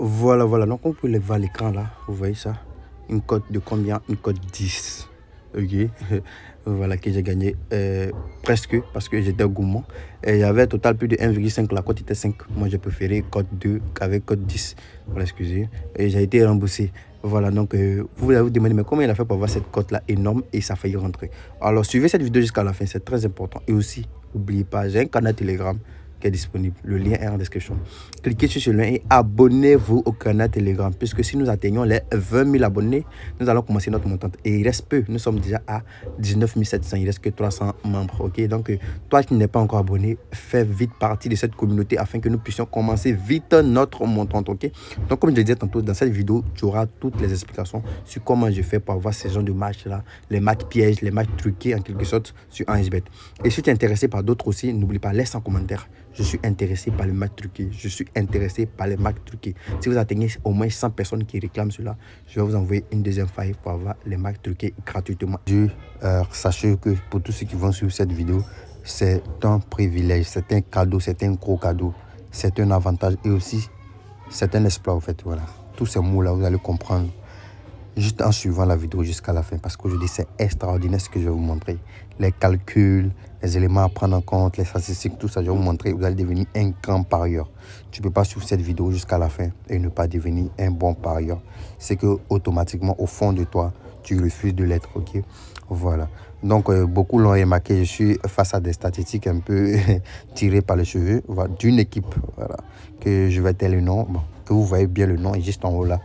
Voilà. Donc, on peut le voir à l'écran là. Vous voyez ça? Une cote de combien? Une cote 10. Ok. Voilà, que j'ai gagné presque parce que j'étais gourmand. Et il y avait total plus de 1,5. La cote était 5. Moi, j'ai préféré cote 2 qu'avec cote 10. Voilà, excusez. Et j'ai été remboursé. Voilà, donc vous allez vous demander, mais comment il a fait pour avoir cette cote là énorme et ça a failli rentrer? Alors, suivez cette vidéo jusqu'à la fin, c'est très important. Et aussi, n'oubliez pas, j'ai un canal Telegram qui est disponible. Le lien est en description. Cliquez sur ce lien et abonnez-vous au canal Telegram. Puisque si nous atteignons les 20 000 abonnés, nous allons commencer notre montante. Et il reste peu. Nous sommes déjà à 19 700. Il reste que 300 membres. Ok, donc, toi qui n'es pas encore abonné, fais vite partie de cette communauté afin que nous puissions commencer vite notre montante. Ok, donc, comme je disais tantôt, dans cette vidéo, tu auras toutes les explications sur comment je fais pour avoir ces genres de matchs-là, les matchs pièges, les matchs truqués en quelque sorte sur 1xBet. Et si tu es intéressé par d'autres aussi, n'oublie pas, laisse en commentaire. Je suis intéressé par les matchs truqués. Je suis intéressé par les matchs truqués. Si vous atteignez au moins 100 personnes qui réclament cela, je vais vous envoyer une deuxième file pour avoir les matchs truqués gratuitement. Sachez que pour tous ceux qui vont suivre cette vidéo, c'est un privilège, c'est un cadeau, c'est un gros cadeau, c'est un avantage et aussi c'est un exploit en fait. Voilà, tous ces mots-là, vous allez comprendre juste en suivant la vidéo jusqu'à la fin, parce qu'aujourd'hui c'est extraordinaire ce que je vais vous montrer. Les calculs, les éléments à prendre en compte, les statistiques, tout ça, je vais vous montrer. Vous allez devenir un grand parieur. Tu ne peux pas suivre cette vidéo jusqu'à la fin et ne pas devenir un bon parieur. C'est que automatiquement, au fond de toi, tu refuses de l'être. Ok, voilà. Donc, beaucoup l'ont remarqué, je suis face à des statistiques un peu tirées par les cheveux, voilà, d'une équipe, voilà, que je vais taire le nom, bon, que vous voyez bien le nom, est juste en haut là.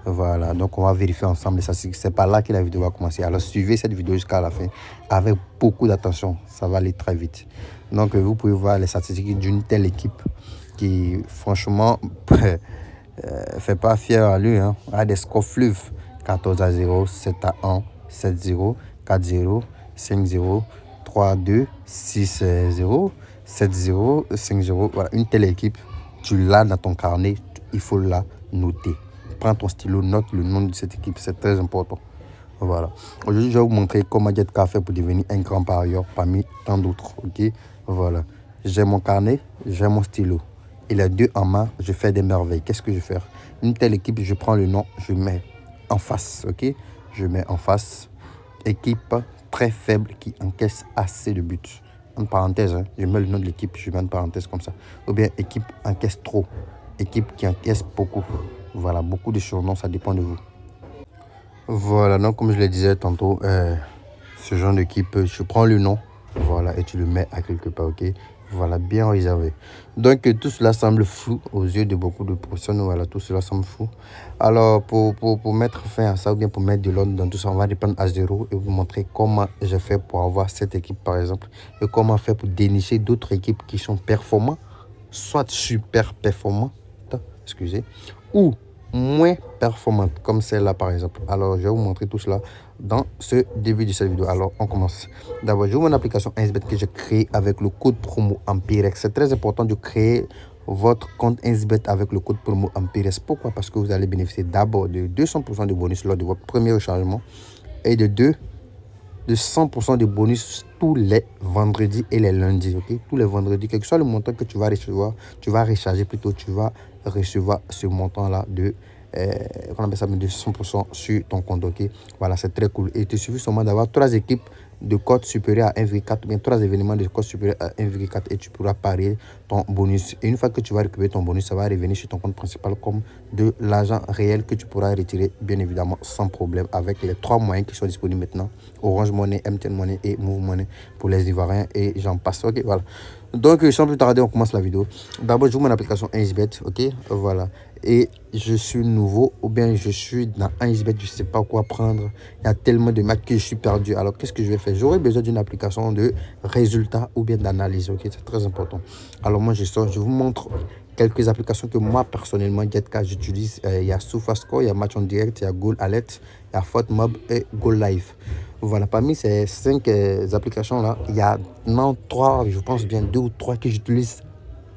Voilà, donc on va vérifier ensemble ça. C'est par là que la vidéo va commencer. Alors suivez cette vidéo jusqu'à la fin avec beaucoup d'attention. Ça va aller très vite. Donc vous pouvez voir les statistiques d'une telle équipe qui franchement fait pas fier à lui. Hein. A des scores fleuves. 14-0, 7-1, 7-0, 4-0, 5-0, 3-2, 6-0, 7-0, 5-0. Voilà, une telle équipe, tu l'as dans ton carnet, il faut la noter. Prends ton stylo, note le nom de cette équipe, c'est très important. Voilà. Aujourd'hui, je vais vous montrer comment Jetka fait pour devenir un grand parieur parmi tant d'autres. Ok, voilà. J'ai mon carnet, j'ai mon stylo. Et les deux en main, je fais des merveilles. Qu'est-ce que je vais faire? Une telle équipe, je prends le nom, je mets en face. Ok, je mets en face. Équipe très faible qui encaisse assez de buts. En parenthèse, hein, je mets le nom de l'équipe, je mets une parenthèse comme ça. Ou bien équipe encaisse trop. Équipe qui encaisse beaucoup. Voilà, beaucoup de surnoms, ça dépend de vous. Voilà, donc comme je le disais tantôt, ce genre d'équipe, je prends le nom, voilà, et tu le mets à quelque part, ok? Voilà, bien réservé. Donc tout cela semble flou aux yeux de beaucoup de personnes, voilà, tout cela semble flou. Alors pour mettre fin à ça, ou bien pour mettre de l'ordre dans tout ça, on va reprendre à zéro et vous montrer comment j'ai fait pour avoir cette équipe par exemple, et comment faire pour dénicher d'autres équipes qui sont performantes, soit super performantes, excusez, ou moins performante comme celle-là par exemple. Alors je vais vous montrer tout cela dans ce début de cette vidéo. Alors on commence. D'abord, j'ai mon application 1xBet que j'ai créé avec le code promo Ampirex. C'est très important de créer votre compte 1xBet avec le code promo Ampirex. Pourquoi? Parce que vous allez bénéficier d'abord de 200% de bonus lors de votre premier rechargement et de 100% de bonus tous les vendredis et les lundis. Ok, tous les vendredis, quel que soit le montant que tu vas recevoir, tu vas recharger plutôt, tu vas recevoir ce montant là de on appelle ça de 100% sur ton compte. Ok, voilà, c'est très cool. Et il te suffit seulement d'avoir 3 équipes de cote supérieure à 1,4 ou bien 3 événements de cote supérieure à 1,4 et tu pourras parier ton bonus. Et une fois que tu vas récupérer ton bonus, ça va revenir sur ton compte principal comme de l'argent réel que tu pourras retirer bien évidemment sans problème avec les 3 moyens qui sont disponibles maintenant: Orange Money, MTN Money et Move Money pour les Ivoiriens et j'en passe. Ok, voilà. Donc sans plus tarder, on commence la vidéo. D'abord, je vous mon application 1xBet. Ok, voilà. Et je suis nouveau ou bien je suis dans 1xBet, je ne sais pas quoi prendre. Il y a tellement de matchs que je suis perdu. Alors qu'est-ce que je vais faire? J'aurais besoin d'une application de résultats ou bien d'analyse. Ok, c'est très important. Alors moi je vous montre quelques applications que moi personnellement Jetka j'utilise. Il y a SofaScore, il y a Match en Direct, il y a Goal Alert, il y a FotMob et Goal Live. Voilà, parmi ces 5 applications là, il y a non 3, je pense bien 2 ou 3 que j'utilise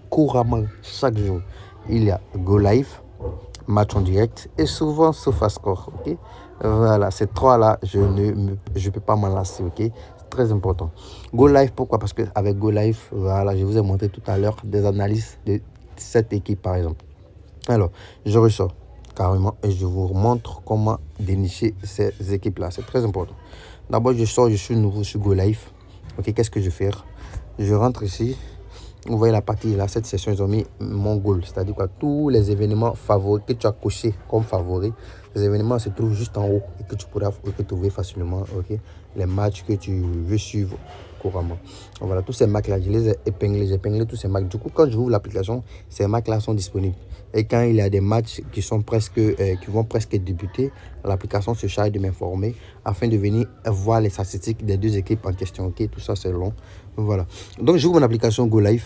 couramment chaque jour. Il y a Go Live, Match en Direct et souvent SofaScore. Ok, voilà, ces 3 là, je peux pas m'en lasser. Ok, c'est très important. Go Live, pourquoi? Parce que avec Go Live, voilà, je vous ai montré tout à l'heure des analyses de cette équipe par exemple. Alors, je ressors carrément et je vous montre comment dénicher ces équipes-là. C'est très important. D'abord, je sors, je suis nouveau sur Go Live. Ok, qu'est-ce que je vais faire? Je rentre ici. Vous voyez la partie là, cette session, ils ont mis mon goal. C'est-à-dire quoi, tous les événements favoris que tu as cochés comme favoris, les événements se trouvent juste en haut et que tu pourras retrouver facilement. Ok, les matchs que tu veux suivre couramment. Voilà, tous ces marques là, je les ai épinglés, j'ai épinglé tous ces marques. Du coup, quand je ouvre l'application, ces marques là sont disponibles. Et quand il y a des matchs qui vont presque débuter, l'application se charge de m'informer afin de venir voir les statistiques des deux équipes en question. Ok, tout ça c'est long. Voilà. Donc j'ouvre mon application Go Live.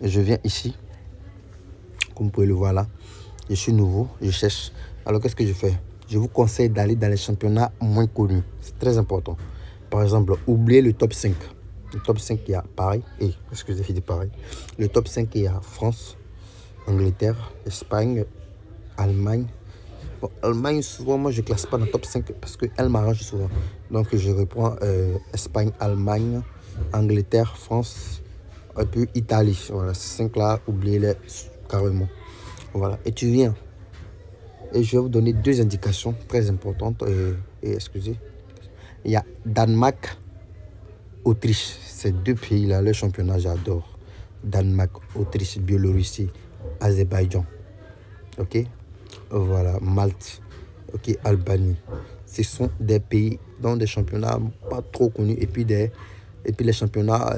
Je viens ici. Comme vous pouvez le voir là. Je suis nouveau. Je cherche. Alors qu'est-ce que je fais? Je vous conseille d'aller dans les championnats moins connus. C'est très important. Par exemple, oubliez le top 5. Le top 5, il y a Paris. Excusez, j'ai dit Paris. Le top 5, il y a France, Angleterre, Espagne, Allemagne. Bon, Allemagne, souvent, moi, je ne classe pas dans le top 5 parce qu'elle m'arrange souvent. Donc, je reprends Espagne, Allemagne, Angleterre, France, et puis Italie. Voilà, ces 5 là, oubliez-les carrément. Voilà, et tu viens. Et je vais vous donner deux indications très importantes. Excusez. Il y a Danemark, Autriche. Ces deux pays-là, le championnat, j'adore. Danemark, Autriche, Biélorussie, Azerbaïdjan. Ok? Voilà, Malte. Ok, Albanie. Ce sont des pays dans des championnats pas trop connus et puis les championnats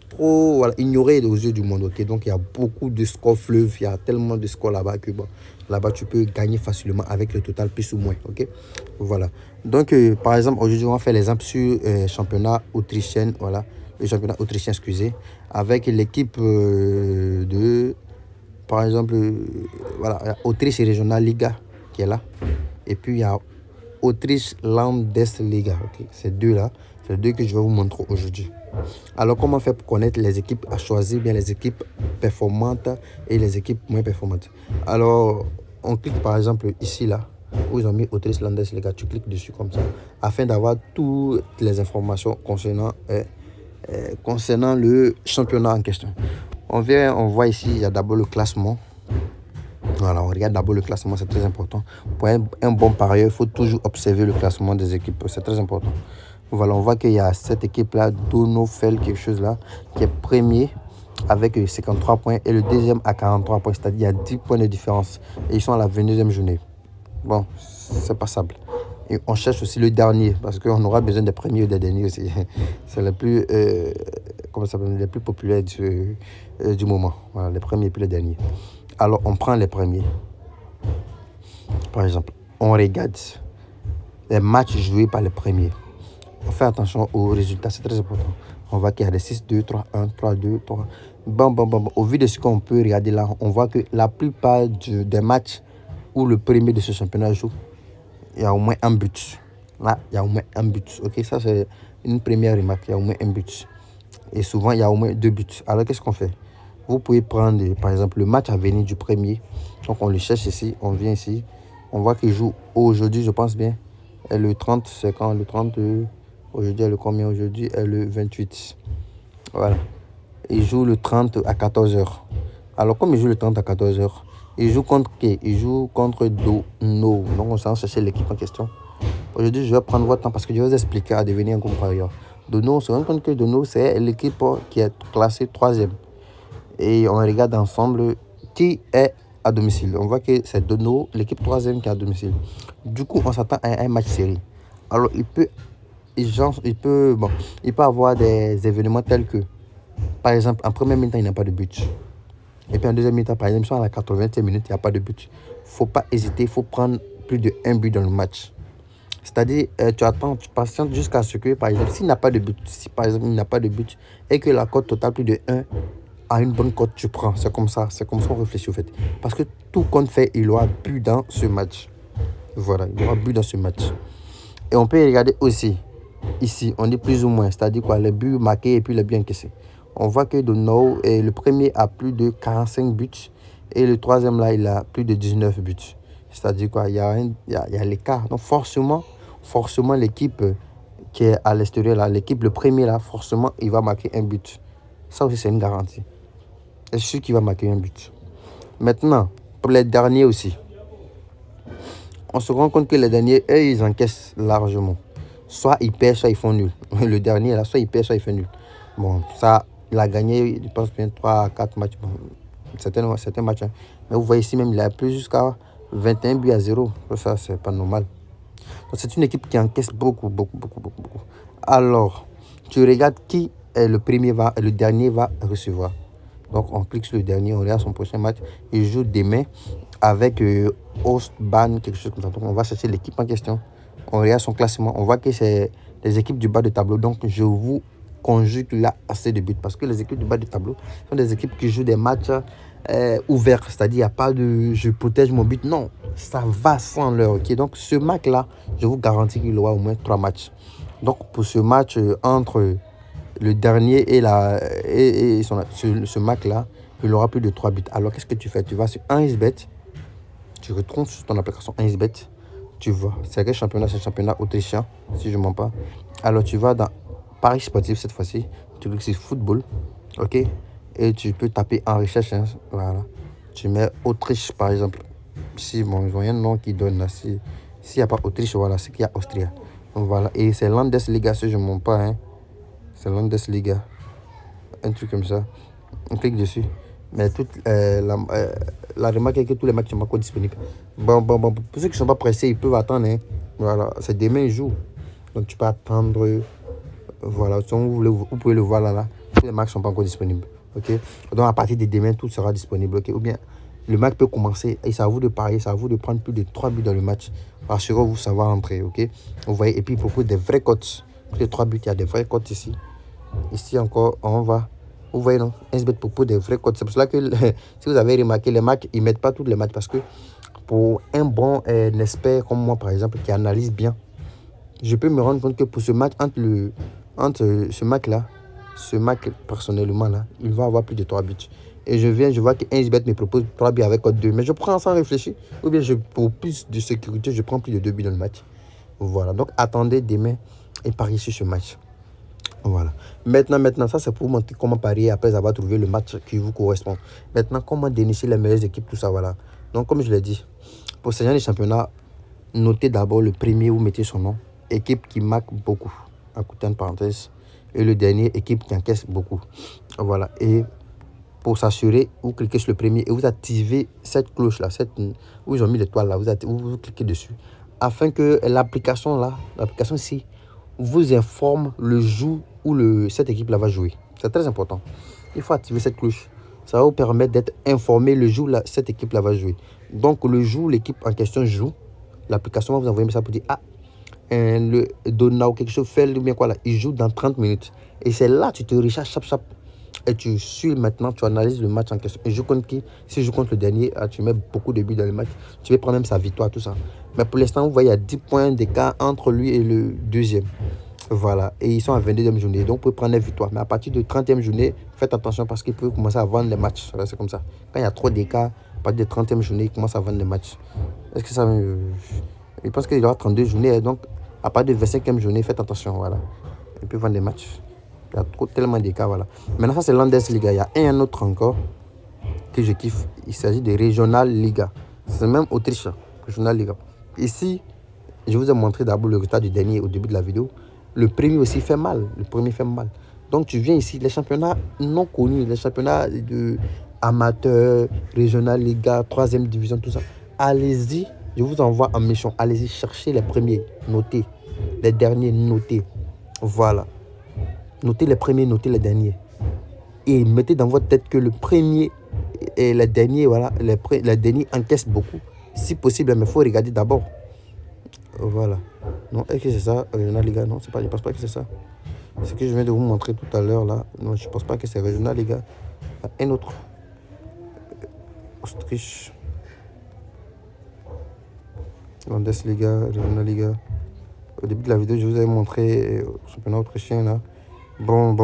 trop ignorés aux yeux du monde. Ok, donc il y a beaucoup de scores fleuves, il y a tellement de scores là-bas que bon, là-bas tu peux gagner facilement avec le total plus ou moins. Ok, voilà. Donc par exemple aujourd'hui on va faire l'exemple sur championnat autrichien. Voilà, le championnat autrichien, excusez, avec l'équipe de par exemple voilà, Autriche Regional Liga qui est là. Et puis il y a Autriche Landesliga. Okay. Ces deux-là, c'est deux que je vais vous montrer aujourd'hui. Alors, comment faire pour connaître les équipes à choisir, bien les équipes performantes et les équipes moins performantes? Alors, on clique par exemple ici, là, où ils ont mis Autriche Landesliga. Tu cliques dessus comme ça, afin d'avoir toutes les informations concernant le championnat en question. On voit ici, il y a d'abord le classement. Voilà, on regarde d'abord le classement, c'est très important. Pour un bon parieur, il faut toujours observer le classement des équipes, c'est très important. Voilà, on voit qu'il y a cette équipe-là, Donofel, quelque chose là, qui est premier avec 53 points et le deuxième à 43 points, c'est-à-dire il y a 10 points de différence. Et ils sont à la 22e journée. Bon, c'est passable. Et on cherche aussi le dernier, parce qu'on aura besoin des premiers et des derniers aussi. C'est les plus, les plus populaires du moment. Voilà, les premiers et puis les derniers. Alors, on prend les premiers. Par exemple, on regarde les matchs joués par les premiers. On fait attention aux résultats, c'est très important. On voit qu'il y a des 6-2, 3-1, 3-2, 3. Bon. Au vu de ce qu'on peut regarder là, on voit que la plupart des matchs où le premier de ce championnat joue, il y a au moins un but. Là, il y a au moins un but. Ok, ça c'est une première remarque. Il y a au moins un but. Et souvent, il y a au moins 2 buts. Alors, qu'est-ce qu'on fait? Vous pouvez prendre, par exemple, le match à venir du premier. Donc, on le cherche ici. On vient ici. On voit qu'il joue aujourd'hui, je pense bien. Et le 30, c'est quand? Le 30, aujourd'hui, le combien? Aujourd'hui, est le 28. Voilà. Il joue le 30 à 14h. Alors, comme il joue le 30 à 14h, il joue contre qui? Il joue contre Dono. Donc, on s'en chercher l'équipe en question. Aujourd'hui, je vais prendre votre temps parce que je vais vous expliquer à devenir un comparateur. Dono, on se rend compte que Dono, c'est l'équipe qui est classée 3e. Et on regarde ensemble qui est à domicile. On voit que c'est Dono, l'équipe 3e qui est à domicile. Du coup, on s'attend à un match série. Alors, il peut avoir des événements tels que, par exemple, en première mi-temps, il n'y a pas de but. Et puis en deuxième mi-temps, par exemple, à la 80e minute, il n'y a pas de but. Il ne faut pas hésiter, il faut prendre plus de 1 but dans le match. C'est-à-dire, tu patientes jusqu'à ce que, par exemple, s'il n'a pas de but, si par exemple, il n'a pas de but et que la cote totale plus de 1 à une bonne cote, tu prends. C'est comme ça qu'on réfléchit au fait. Parce que tout compte fait, il aura but dans ce match. Voilà, il aura but dans ce match. Et on peut regarder aussi, ici, on dit plus ou moins, c'est-à-dire quoi, les buts marqués et puis les buts encaissés. On voit que Dono, le premier a plus de 45 buts et le troisième là, il a plus de 19 buts. C'est-à-dire quoi, il y a l'écart. Donc forcément, l'équipe qui est à l'extérieur là, l'équipe, le premier là, forcément, il va marquer un but. Ça aussi, c'est une garantie. C'est sûr qu'il va marquer un but. Maintenant, pour les derniers aussi, on se rend compte que les derniers, eux, ils encaissent largement. Soit ils perdent, soit ils font nul. Le dernier, là, soit il perd, soit il fait nul. Bon, ça, il a gagné, je pense bien 3 à 4 matchs. Bon, certains matchs. Hein. Mais vous voyez ici même, il a plus jusqu'à 21 buts à 0. Ça, c'est pas normal. Donc, c'est une équipe qui encaisse beaucoup. Alors, tu regardes qui est le dernier va recevoir. Donc, on clique sur le dernier, on regarde son prochain match. Il joue demain avec Ostban, quelque chose comme ça. Donc, on va chercher l'équipe en question. On regarde son classement. On voit que c'est les équipes du bas de tableau. Donc, je vous conjugue là assez de buts. Parce que les équipes du bas de tableau sont des équipes qui jouent des matchs ouverts. C'est-à-dire, il n'y a pas de je protège mon but. Non, ça va sans l'heure. Okay? Donc, ce match-là, je vous garantis qu'il aura au moins 3 matchs. Donc, pour ce match entre le dernier et ce match-là, il aura plus de 3 buts. Alors, qu'est-ce que tu fais? Tu vas sur 1xBet, tu retournes sur ton application 1xBet, tu vois, c'est quel championnat? C'est un championnat autrichien, si je ne mens pas. Alors, tu vas dans Paris sportif cette fois-ci, tu cliques sur football, ok? Et tu peux taper en recherche, hein, voilà. Tu mets Autriche, par exemple. Si, bon, ils ont un nom qui donne là. S'il n'y a pas Autriche, voilà, c'est qu'il y a Austria. Donc, voilà, et c'est Landesliga, si je ne mens pas, hein. C'est Landesliga, un truc comme ça. On clique dessus. Mais la remarque est que tous les matchs sont pas encore disponibles. Bon, pour ceux qui ne sont pas pressés, ils peuvent attendre. Hein. Voilà, c'est demain, ils jouent. Donc tu peux attendre. Voilà, si vous pouvez le voir là. Tous les matchs ne sont pas encore disponibles. Ok. Donc à partir de demain, tout sera disponible. Ok. Ou bien le match peut commencer et c'est à vous de parier, c'est à vous de prendre plus de 3 buts dans le match. Rassurez-vous, ça va entrer. Ok. Vous voyez, et puis il propose des vrais cotes. Plus de 3 buts, il y a des vrais cotes ici. Ici encore, on va. Vous voyez, non? SBet propose des vrais codes. C'est pour cela que, si vous avez remarqué, les matchs, ils ne mettent pas tous les matchs. Parce que pour un bon expert comme moi, par exemple, qui analyse bien, je peux me rendre compte que pour ce match, entre ce match-là, ce match personnellement, là, il va avoir plus de 3 buts. Et je vois que 1xBet me propose 3 buts avec code 2. Mais je prends sans réfléchir. Ou bien, pour plus de sécurité, je prends plus de 2 buts dans le match. Voilà. Donc, attendez demain et pariez sur ce match. Voilà. Maintenant, ça c'est pour vous montrer comment parier après avoir trouvé le match qui vous correspond. Maintenant, comment dénicher les meilleures équipes, tout ça, voilà. Donc, comme je l'ai dit, pour ce genre de championnat, notez d'abord le premier où mettez son nom. Équipe qui marque beaucoup, à côté de parenthèse. Et le dernier, équipe qui encaisse beaucoup. Voilà. Et pour s'assurer, vous cliquez sur le premier et vous activez cette cloche-là, où ils ont mis l'étoile là, vous cliquez dessus. Afin que l'application ici, vous informe le jour où cette équipe-là va jouer. C'est très important. Il faut activer cette cloche. Ça va vous permettre d'être informé le jour où cette équipe-là va jouer. Donc, le jour où l'équipe en question joue, l'application va vous envoyer un message pour dire « Ah, le Donna ou quelque chose fait ou bien quoi là, il joue dans 30 minutes. » Et c'est là tu te recharges, chap. Et tu suis maintenant, tu analyses le match en question. Et je compte qui? Si je compte le dernier, tu mets beaucoup de buts dans le match. Tu vais prendre même sa victoire, tout ça. Mais pour l'instant, vous voyez, il y a 10 points d'écart entre lui et le deuxième. Voilà. Et ils sont à 22e journée. Donc, vous pouvez prendre les victoires. Mais à partir de 30e journée, faites attention parce qu'ils peuvent commencer à vendre les matchs. C'est comme ça. Quand il y a trop d'écart, à partir de 30e journée, ils commencent à vendre les matchs. Est-ce que ça... Je pense qu'il y aura 32 journées. Donc, à partir de 25e journée, faites attention. Voilà. Ils peuvent vendre des matchs. Il y a tellement d'écarts, voilà. Maintenant, ça, c'est Landesliga. Il y a un autre encore que je kiffe. Il s'agit de Regional Liga. C'est même Autriche, Regional Liga. Ici, je vous ai montré d'abord le résultat du dernier au début de la vidéo. Le premier aussi fait mal. Le premier fait mal. Donc, tu viens ici, les championnats non connus, les championnats de amateurs, Regional Liga, 3e division, tout ça. Allez-y, je vous envoie en mission. Allez-y, cherchez les premiers, notez. Les derniers, notez. Voilà. Notez les premiers, notez les derniers. Et mettez dans votre tête que le premier et le dernier, voilà, les derniers encaissent beaucoup. Si possible, mais il faut regarder d'abord. Voilà. Non, est-ce que c'est ça, Regional Liga? Non, c'est pas, je ne pense pas que c'est ça. Ce que je viens de vous montrer tout à l'heure, là. Non, je ne pense pas que c'est Regional Liga. Un autre. Autriche. Landesliga, Regional Liga. Au début de la vidéo, je vous ai montré le championnat autrichien, là. Bon,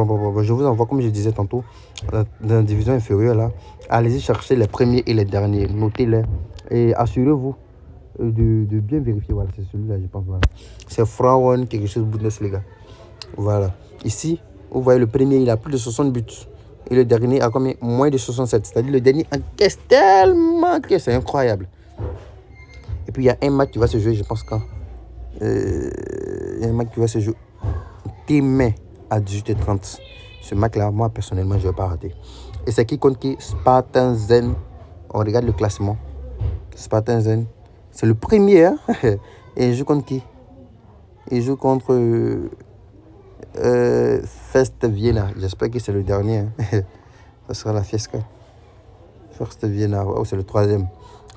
je vous envoie, comme je disais tantôt, dans la division inférieure, là. Allez-y chercher les premiers et les derniers. Notez-les. Et assurez-vous de bien vérifier. Voilà, c'est celui-là, je pense. Voilà. C'est Frauen, quelque chose, Bundesliga. Voilà. Ici, vous voyez le premier, il a plus de 60 buts. Et le dernier a combien? Moins de 67. C'est-à-dire le dernier encaisse tellement que c'est incroyable. Et puis il y a un match qui va se jouer, je pense quand. Il y a un match qui va se jouer demain à 18h30. Ce match-là, moi personnellement, je ne vais pas rater. Et c'est qui contre qui? Spartan Zen. On regarde le classement. Spartan Zen. C'est le premier. Hein? Et il joue contre qui? Il joue contre Fest Vienna. J'espère que c'est le dernier. Hein? Ça sera la Fiesca. Fest Vienna. Oh, c'est le troisième.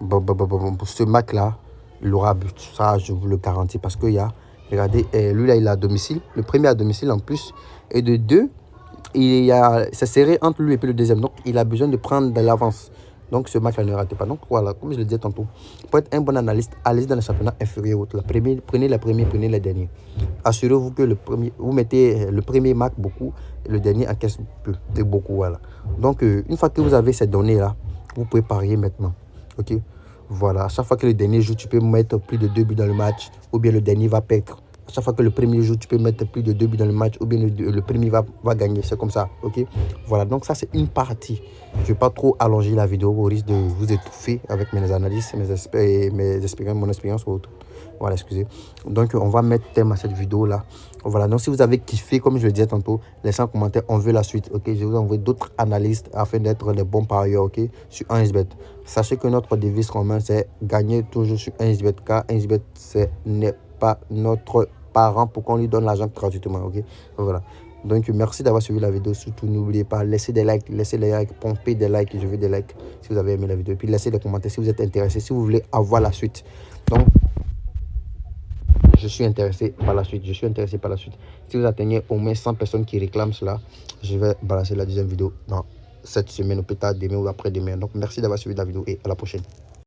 Bon. Pour ce match-là, il aura but. Ça, je vous le garantis. Parce qu'il y a, regardez, lui là, il est à domicile. Le premier à domicile en plus. Et de deux, c'est serré entre lui et puis le deuxième. Donc, il a besoin de prendre de l'avance. Donc, ce match-là, ne ratez pas. Donc, voilà, comme je le disais tantôt, pour être un bon analyste, allez dans le championnat inférieur. Prenez la première, prenez la dernière. Assurez-vous que vous mettez le premier marque beaucoup, et le dernier encaisse peu, beaucoup. Voilà. Donc, une fois que vous avez ces données-là, vous pouvez parier maintenant. OK? Voilà. À chaque fois que le dernier joue, tu peux mettre plus de 2 buts dans le match, ou bien le dernier va perdre. À chaque fois que le premier joue, tu peux mettre plus de 2 buts dans le match, ou bien le premier va gagner. C'est comme ça, ok? Voilà, donc ça, c'est une partie. Je ne vais pas trop allonger la vidéo au risque de vous étouffer avec mes analyses, mon expérience ou autre. Voilà, excusez. Donc, on va mettre thème à cette vidéo-là. Voilà, donc si vous avez kiffé, comme je le disais tantôt, laissez un commentaire, on veut la suite, ok? Je vais vous envoyer d'autres analystes afin d'être les bons parieurs, ok? Sur 1xBet. Sachez que notre devise commun, c'est gagner toujours sur 1xBet, car 1xBet, n'est pas notre parent pour qu'on lui donne l'argent gratuitement, ok? Voilà. Donc, merci d'avoir suivi la vidéo. Surtout, n'oubliez pas, laissez des likes, pompez des likes. Je veux des likes si vous avez aimé la vidéo. Et puis, laissez des commentaires si vous êtes intéressé, si vous voulez avoir la suite. Donc, je suis intéressé par la suite. Si vous atteignez au moins 100 personnes qui réclament cela, je vais balancer la deuxième vidéo dans cette semaine, ou peut-être demain ou après-demain. Donc, merci d'avoir suivi la vidéo et à la prochaine.